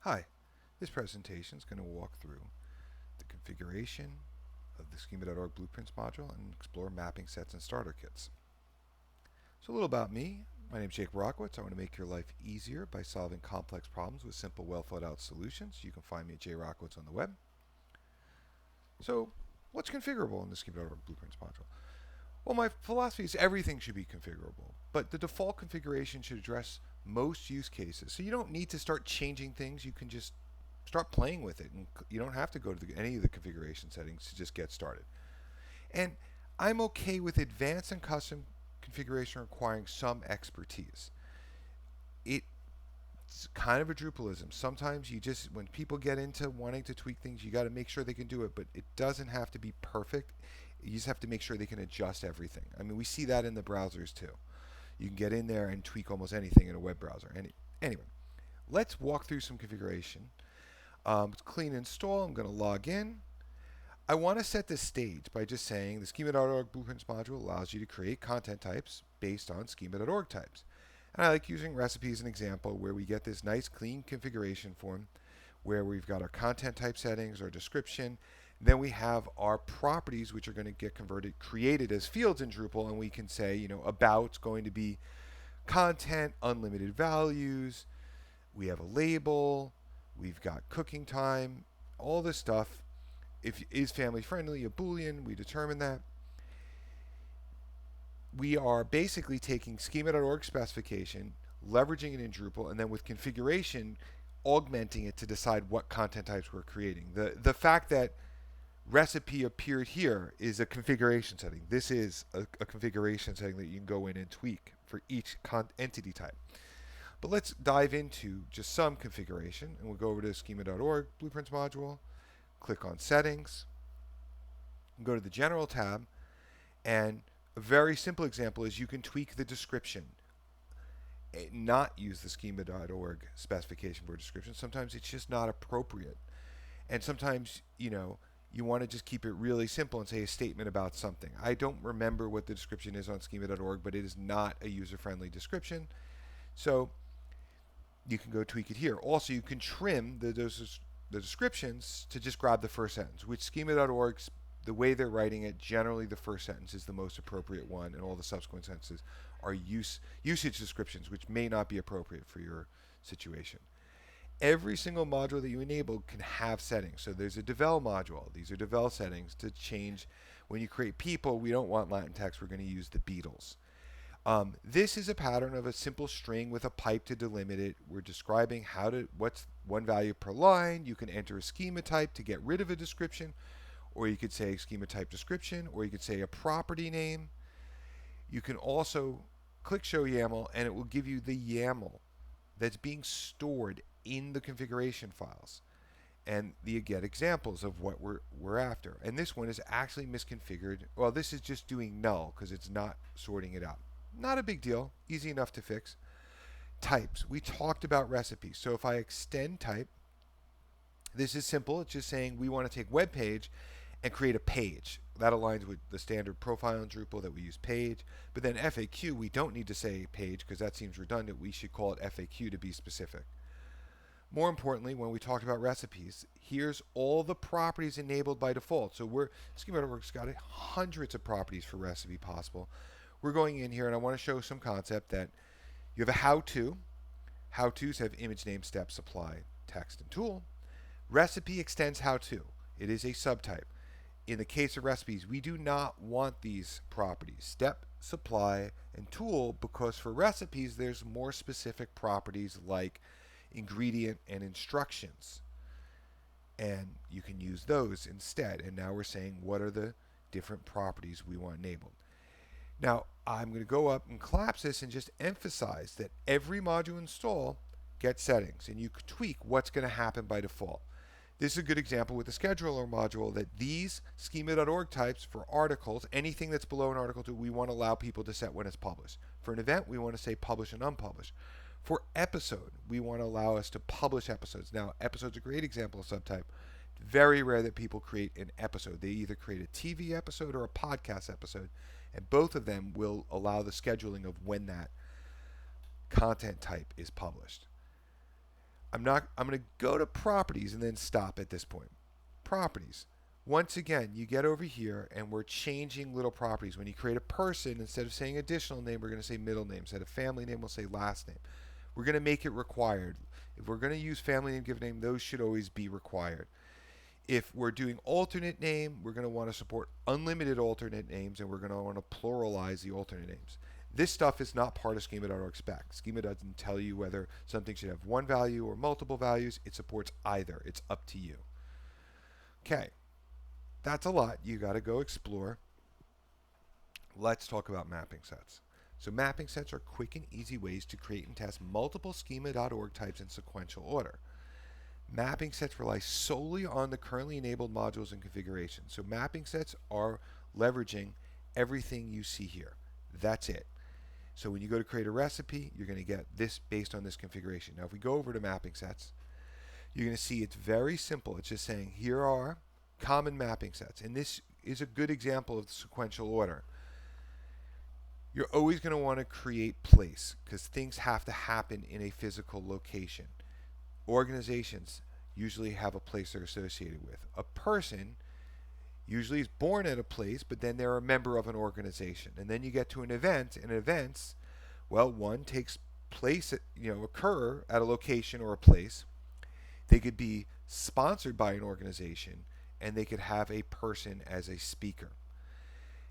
Hi, this presentation is going to walk through the configuration of the schema.org blueprints module and explore mapping sets and starter kits. So a little about me. My name is Jake Rockowitz. I want to make your life easier by solving complex problems with simple, well thought out solutions. You can find me at jrockowitz on the web. So what's configurable in the schema.org blueprints module? Well, my philosophy is everything should be configurable, but the default configuration should address most use cases. So you don't need to start changing things. You can just start playing with it, and you don't have to go to any of the configuration settings to just get started. And I'm okay with advanced and custom configuration requiring some expertise. It's kind of a Drupalism. Sometimes when people get into wanting to tweak things, you got to make sure they can do it, but it doesn't have to be perfect. You just have to make sure they can adjust everything. I mean, we see that in the browsers too. You can get in there and tweak almost anything in a web browser. Anyway, let's walk through some configuration. Clean install. I'm going to log in. I want to set the stage by just saying the schema.org blueprints module allows you to create content types based on schema.org types. And I like using recipe as an example where we get this nice clean configuration form where we've got our content type settings, our description, then we have our properties which are going to get created as fields in Drupal, and we can say, about's going to be content, unlimited values, we have a label, we've got cooking time, all this stuff. If is family friendly, a boolean, we determine that. We are basically taking schema.org specification, leveraging it in Drupal, and then with configuration, augmenting it to decide what content types we're creating. The fact that recipe appeared here is a configuration setting. This is a configuration setting that you can go in and tweak for each entity type. But let's dive into just some configuration, and we'll go over to schema.org blueprints module, click on settings, go to the general tab, and a very simple example is you can tweak the description, not use the schema.org specification for description. Sometimes it's just not appropriate. And sometimes, you want to just keep it really simple and say a statement about something. I don't remember what the description is on schema.org, but it is not a user-friendly description. So you can go tweak it here. Also, you can trim the descriptions to just grab the first sentence, which schema.org, the way they're writing it, generally the first sentence is the most appropriate one, and all the subsequent sentences are usage descriptions, which may not be appropriate for your situation. Every single module that you enable can have settings. So there's a devel module. These are devel settings to change. When you create people, we don't want Latin text. We're going to use the Beatles. This is a pattern of a simple string with a pipe to delimit it. We're describing what's one value per line. You can enter a schema type to get rid of a description, or you could say schema type description, or you could say a property name. You can also click show YAML, and it will give you the YAML that's being stored in the configuration files. And you get examples of what we're after. And this one is actually misconfigured. Well, this is just doing null because it's not sorting it out. Not a big deal. Easy enough to fix. Types. We talked about recipes. So if I extend type, this is simple. It's just saying we want to take web page and create a page. That aligns with the standard profile in Drupal that we use page. But then FAQ, we don't need to say page because that seems redundant. We should call it FAQ to be specific. More importantly, when we talked about recipes, here's all the properties enabled by default. So schema.org's got hundreds of properties for recipe possible. We're going in here, and I want to show some concept that you have a how-to. How-tos have image, name, step, supply, text, and tool. Recipe extends how-to. It is a subtype. In the case of recipes, we do not want these properties, step, supply, and tool, because for recipes, there's more specific properties like ingredient and instructions. And you can use those instead. And now we're saying what are the different properties we want enabled. Now, I'm going to go up and collapse this and just emphasize that every module install gets settings, and you can tweak what's going to happen by default. This is a good example with the scheduler module that these schema.org types for articles, anything that's below an article 2, we want to allow people to set when it's published. For an event, we want to say publish and unpublish. For episode, we want to allow us to publish episodes. Now, episode's a great example of subtype. Very rare that people create an episode. They either create a TV episode or a podcast episode, and both of them will allow the scheduling of when that content type is published. I'm going to go to properties and then stop at this point. Properties. Once again, you get over here and we're changing little properties. When you create a person, instead of saying additional name, we're going to say middle name. Instead of family name, we'll say last name. We're going to make it required. If we're going to use family name, given name, those should always be required. If we're doing alternate name, we're going to want to support unlimited alternate names, and we're going to want to pluralize the alternate names. This stuff is not part of schema.org spec. Schema doesn't tell you whether something should have one value or multiple values. It supports either. It's up to you. Okay, that's a lot. You got to go explore. Let's talk about mapping sets. So mapping sets are quick and easy ways to create and test multiple schema.org types in sequential order. Mapping sets rely solely on the currently enabled modules and configurations. So mapping sets are leveraging everything you see here. That's it. So when you go to create a recipe, you're going to get this based on this configuration. Now if we go over to mapping sets, you're going to see it's very simple. It's just saying here are common mapping sets. And this is a good example of the sequential order. You're always going to want to create place because things have to happen in a physical location. Organizations usually have a place they're associated with. A person usually is born at a place, but then they're a member of an organization. And then you get to an event, and events, well, one takes place, occur at a location or a place. They could be sponsored by an organization, and they could have a person as a speaker.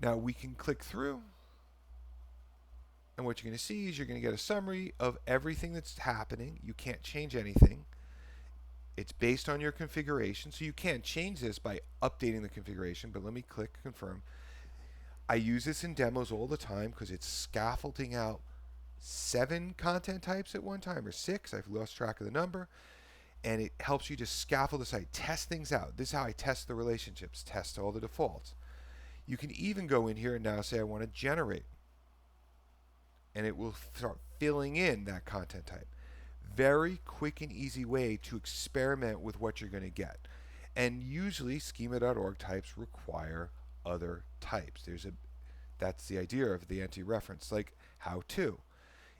Now we can click through, and what you're going to see is you're going to get a summary of everything that's happening. You can't change anything. It's based on your configuration, so you can't change this by updating the configuration, but let me click confirm. I use this in demos all the time because it's scaffolding out 7 content types at one time, or 6. I've lost track of the number. And it helps you to scaffold the site, test things out. This is how I test the relationships, test all the defaults. You can even go in here and now say I want to generate. And it will start filling in that content type. Very quick and easy way to experiment with what you're going to get. And usually schema.org types require other types. That's the idea of the anti-reference, like how to.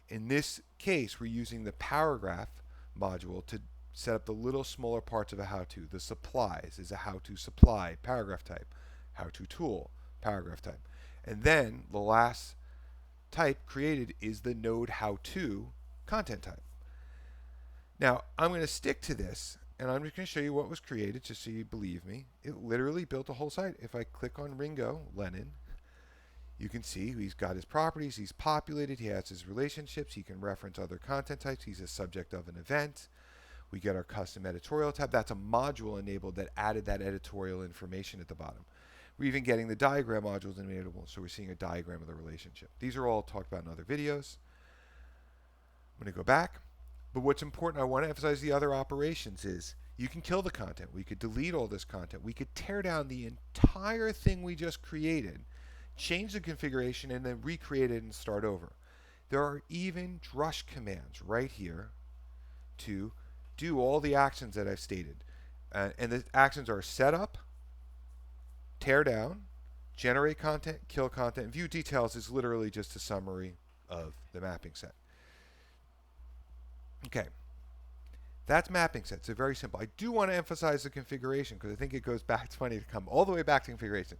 In this case, we're using the paragraph module to set up the little smaller parts of a how-to. The supplies is a how-to supply, paragraph type. How-to tool, paragraph type. And then the last type created is the node how-to content type. Now, I'm going to stick to this, and I'm just going to show you what was created just so you believe me. It literally built a whole site. If I click on Ringo Lennon, you can see he's got his properties, he's populated, he has his relationships, he can reference other content types, he's a subject of an event. We get our custom editorial tab. That's a module enabled that added that editorial information at the bottom. We're even getting the diagram modules enabled, so we're seeing a diagram of the relationship. These are all talked about in other videos. I'm going to go back. But what's important, I want to emphasize the other operations is you can kill the content. We could delete all this content. We could tear down the entire thing we just created, change the configuration, and then recreate it and start over. There are even drush commands right here to do all the actions that I've stated. And the actions are set up, tear down, generate content, kill content, and view details is literally just a summary of the mapping set. Okay, that's mapping sets. They're very simple. I do want to emphasize the configuration because I think it goes back, it's funny to come all the way back to configuration.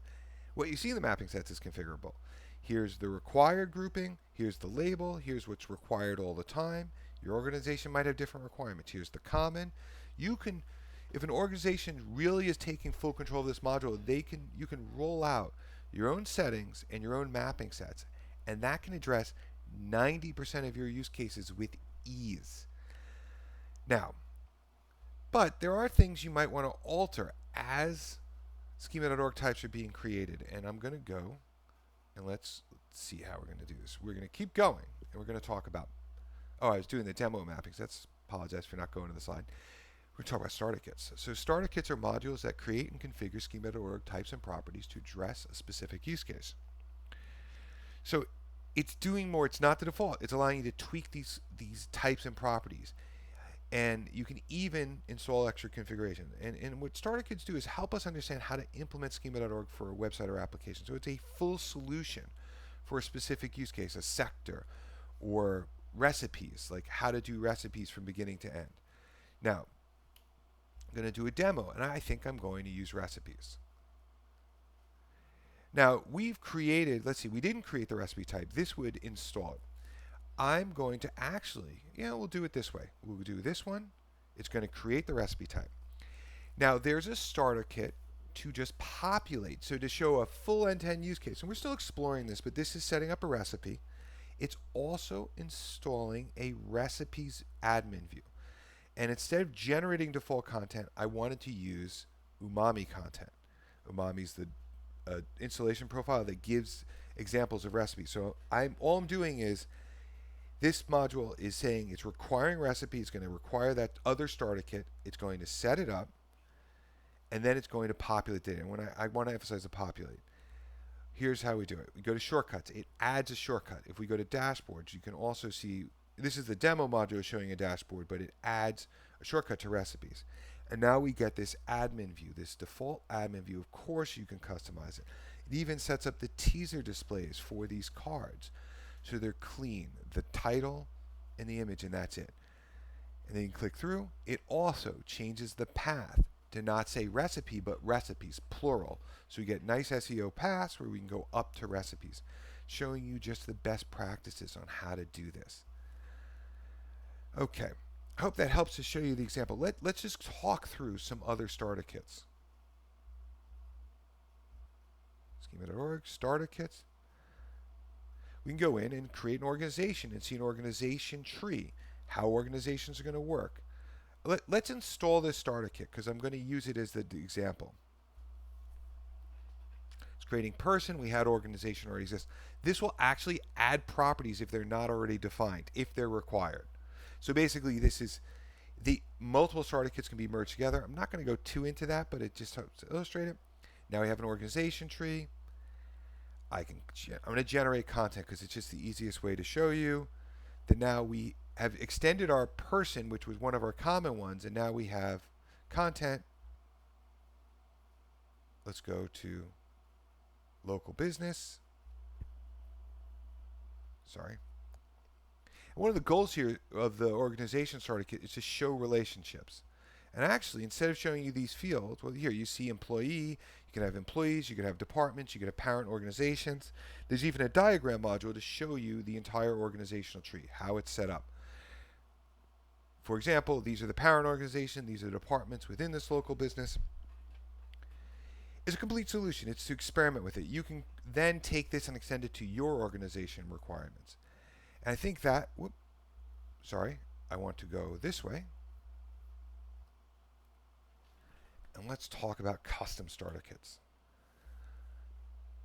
What you see in the mapping sets is configurable. Here's the required grouping, here's the label, here's what's required all the time. Your organization might have different requirements. Here's the common. You can, if an organization really is taking full control of this module, you can roll out your own settings and your own mapping sets, and that can address 90% of your use cases with ease. Now, but there are things you might want to alter as schema.org types are being created, and I'm going to go and let's see how we're going to do this. We're going to keep going, and we're going to talk about. Oh, I was doing the demo mappings. Apologize for not going to the slide. We're talking about starter kits. So starter kits are modules that create and configure schema.org types and properties to address a specific use case. So it's doing more. It's not the default. It's allowing you to tweak these types and properties. And you can even install extra configuration. And what starter kits do is help us understand how to implement schema.org for a website or application. So it's a full solution for a specific use case, a sector, or recipes, like how to do recipes from beginning to end. Now, I'm going to do a demo, and I think I'm going to use recipes. Now, we've created, let's see, we didn't create the recipe type. This would install it. I'm going to actually, we'll do it this way. We'll do this one. It's going to create the recipe type. Now, there's a starter kit to just populate, so to show a full end-to-end use case. And we're still exploring this, but this is setting up a recipe. It's also installing a recipes admin view. And instead of generating default content, I wanted to use Umami content. Umami is the installation profile that gives examples of recipes. So all I'm doing is this module is saying it's requiring recipe. It's going to require that other starter kit. It's going to set it up, and then it's going to populate data. And when I want to emphasize the populate, here's how we do it. We go to shortcuts. It adds a shortcut. If we go to dashboards, you can also see, this is the demo module showing a dashboard, but it adds a shortcut to recipes. And now we get this admin view, this default admin view. Of course, you can customize it. It even sets up the teaser displays for these cards. So they're clean, the title and the image, and that's it. And then you click through. It also changes the path to not say recipe, but recipes, plural. So we get nice SEO paths where we can go up to recipes, showing you just the best practices on how to do this. Okay, I hope that helps to show you the example. Let's just talk through some other starter kits. Schema.org, starter kits. We can go in and create an organization and see an organization tree, how organizations are going to work. Let's install this starter kit because I'm going to use it as the example. It's creating person. We had organization already exists. This will actually add properties if they're not already defined, if they're required. So basically, this is the multiple starter kits can be merged together. I'm not going to go too into that, but it just helps to illustrate it. Now we have an organization tree. I'm going to generate content because it's just the easiest way to show you that now we have extended our person, which was one of our common ones, and now we have content. Let's go to local business. Sorry. One of the goals here of the organization starter kit is to show relationships. And actually, instead of showing you these fields, well, here you see employee, you can have employees, you can have departments, you can have parent organizations. There's even a diagram module to show you the entire organizational tree, how it's set up. For example, these are the parent organization, these are the departments within this local business. It's a complete solution. It's to experiment with it. You can then take this and extend it to your organization requirements. And I think that, I want to go this way. And let's talk about custom starter kits.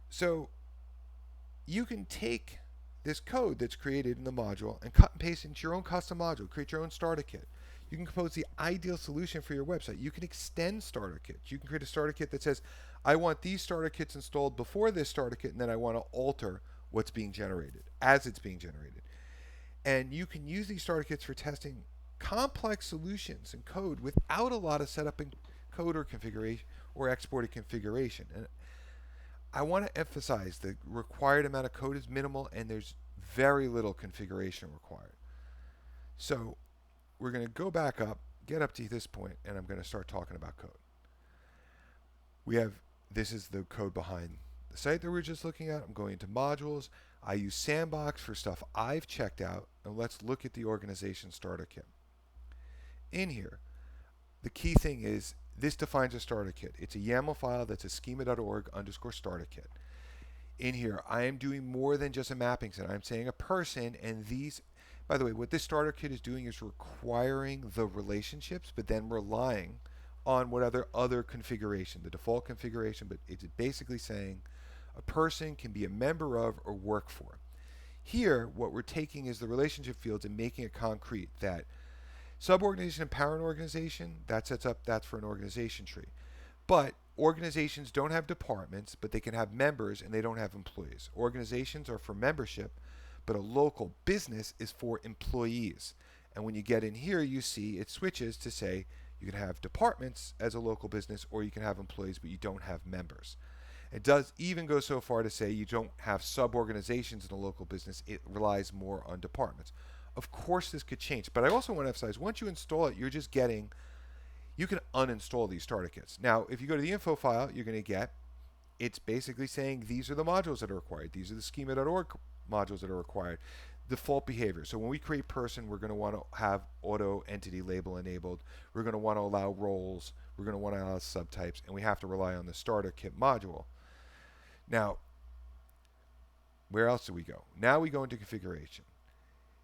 So you can take this code that's created in the module and cut and paste into your own custom module, create your own starter kit. You can compose the ideal solution for your website. You can extend starter kits. You can create a starter kit that says, I want these starter kits installed before this starter kit, and then I want to alter what's being generated as it's being generated. And you can use these starter kits for testing complex solutions and code without a lot of setup and code or configuration or exported configuration. And I want to emphasize the required amount of code is minimal and there's very little configuration required. So we're going to go back up, get up to this point, and I'm going to start talking about code. This is the code behind the site that we were just looking at. I'm going into modules. I use Sandbox for stuff I've checked out, and let's look at the organization starter kit. In here, the key thing is this defines a starter kit. It's a YAML file that's a schema.org_starter kit. In here, I am doing more than just a mapping set. I'm saying a person, and these, by the way, what this starter kit is doing is requiring the relationships, but then relying on what other configuration, the default configuration, but it's basically saying a person can be a member of or work for. Here, what we're taking is the relationship fields and making it concrete that suborganization and parent organization, that sets up, that's for an organization tree. But organizations don't have departments, but they can have members and they don't have employees. Organizations are for membership, but a local business is for employees. And when you get in here, you see it switches to say you can have departments as a local business or you can have employees, but you don't have members. It does even go so far to say you don't have sub-organizations in a local business. It relies more on departments. Of course, this could change, but I also want to emphasize once you install it, you're just getting, you can uninstall these starter kits. Now, if you go to the info file, you're going to get, it's basically saying these are the modules that are required. These are the schema.org modules that are required. Default behavior. So when we create person, we're going to want to have auto entity label enabled. We're going to want to allow roles. We're going to want to allow subtypes, and we have to rely on the starter kit module. Now, where else do we go? Now we go into configuration.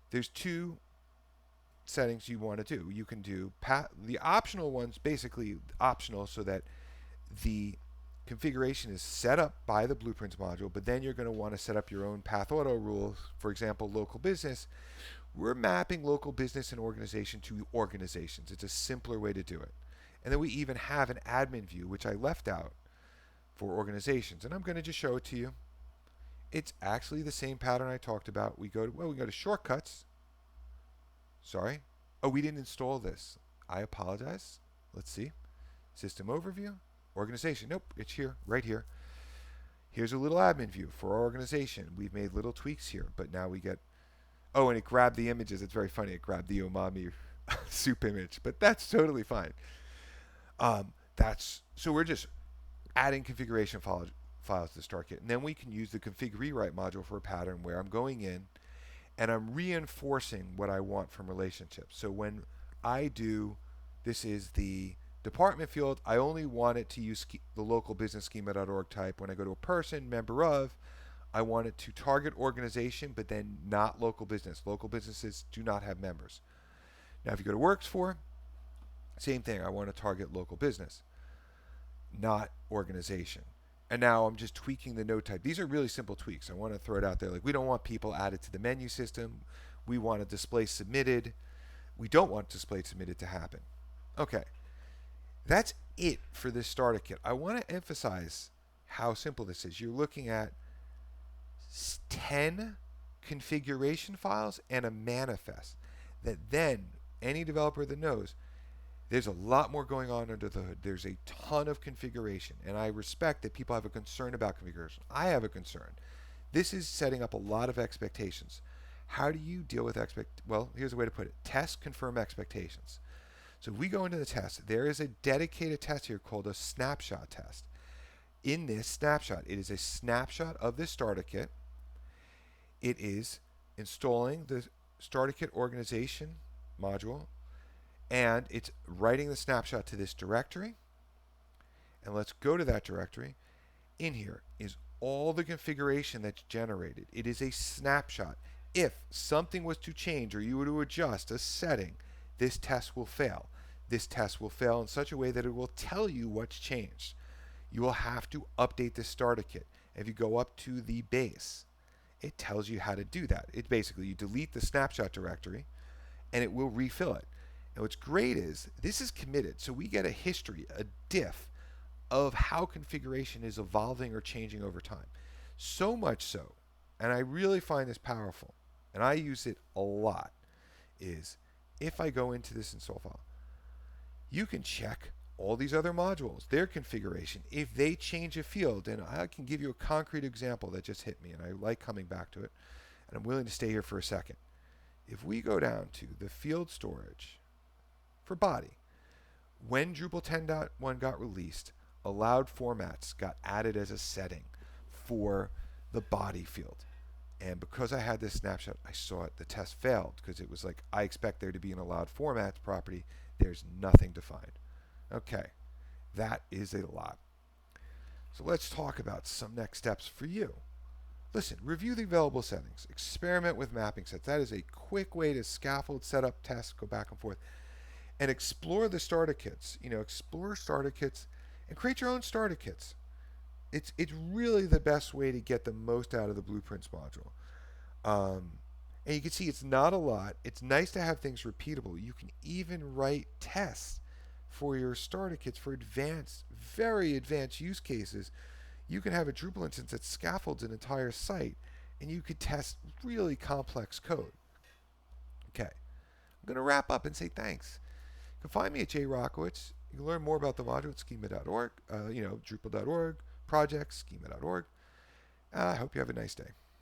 There's two settings you want to do. You can do the optional ones, basically optional, so that the configuration is set up by the Blueprints module, but then you're going to want to set up your own path auto rules. For example, local business. We're mapping local business and organization to organizations. It's a simpler way to do it. And then we even have an admin view, which I left out for organizations. And I'm going to just show it to you. It's actually the same pattern I talked about. We go to shortcuts. Sorry. Oh, we didn't install this. I apologize. Let's see. System overview. Organization. Nope, it's here, right here. Here's a little admin view for our organization. We've made little tweaks here, but now we get, oh, and it grabbed the images. It's very funny. It grabbed the umami soup image, but that's totally fine. So we're just adding configuration files to StartKit, and then we can use the config rewrite module for a pattern where I'm going in and I'm reinforcing what I want from relationships. So when I do, this is the department field, I only want it to use the local business schema.org type. When I go to a person, member of, I want it to target organization, but then not local business. Local businesses do not have members. Now, if you go to works for, same thing. I want to target local business, not organization. And now I'm just tweaking the node type. These are really simple tweaks. I want to throw it out there. Like, we don't want people added to the menu system. We want a display submitted. We don't want display submitted to happen. Okay. That's it for this starter kit. I want to emphasize how simple this is. You're looking at 10 configuration files and a manifest that then any developer that knows there's a lot more going on under the hood. There's a ton of configuration, and I respect that people have a concern about configuration. I have a concern. This is setting up a lot of expectations. How do you deal with well, here's a way to put it. Test, confirm expectations. So if we go into the test, there is a dedicated test here called a snapshot test. In this snapshot, it is a snapshot of this starter kit. It is installing the starter kit organization module, and it's writing the snapshot to this directory. And let's go to that directory. In here is all the configuration that's generated. It is a snapshot. If something was to change or you were to adjust a setting, this test will fail. This test will fail in such a way that it will tell you what's changed. You will have to update the starter kit. If you go up to the base, it tells you how to do that. It basically, you delete the snapshot directory and it will refill it. And what's great is this is committed. So we get a history, a diff of how configuration is evolving or changing over time. So much so, and I really find this powerful, and I use it a lot, is if I go into this install file, you can check all these other modules, their configuration, if they change a field. And I can give you a concrete example that just hit me, and I like coming back to it, and I'm willing to stay here for a second. If we go down to the field storage for body, when Drupal 10.1 got released, allowed formats got added as a setting for the body field. And because I had this snapshot, I saw it. The test failed because it was like, I expect there to be an allowed formats property. There's nothing defined. Okay, that is a lot. So let's talk about some next steps for you. Listen, review the available settings. Experiment with mapping sets. That is a quick way to scaffold, set up, test, go back and forth. And explore the starter kits. Explore starter kits and create your own starter kits. It's really the best way to get the most out of the Blueprints module. And you can see it's not a lot. It's nice to have things repeatable. You can even write tests for your starter kits for advanced, very advanced use cases. You can have a Drupal instance that scaffolds an entire site, and you could test really complex code. Okay, I'm going to wrap up and say thanks. You can find me at jrockowitz. You can learn more about the module at schema.org, Drupal.org, projects, schema.org. I hope you have a nice day.